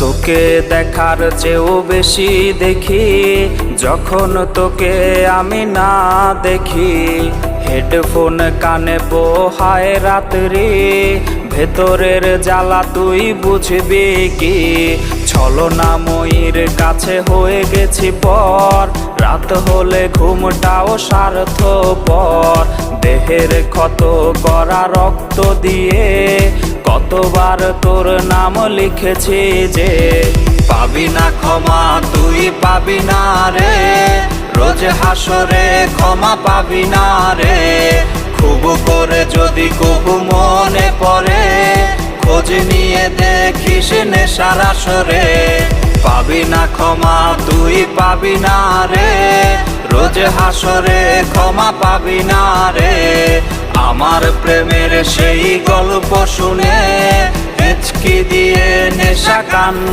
তোকে দেখার চেয়েও বেশি দেখি যখন তোকে আমি না দেখি। হেডফোন কানে পোহায় রাত্রি, ভেতরের জ্বালা তুই বুঝবি কি। ছলনাময়ীর কাছে হয়ে গেছি পর, রাত হলে ঘুমটাও স্বার্থপর। দেহের ক্ষত করা রক্ত দিয়ে কতবার তোর নাম লিখেছি যে, পাবি না ক্ষমা তুই পাবি না রে, রোজ হাসরে ক্ষমা পাবি না রে। খুব করে যদি কবু মনে পড়ে, খোঁজ নিয়ে দেখিস নেশার আসরে। পাবি না ক্ষমা তুই পাবি না রে, রোজ হাসরে ক্ষমা পাবি না রে। আমার প্রেমের সেই গল্প শুনে হেঁচকি দিয়ে নেশা কান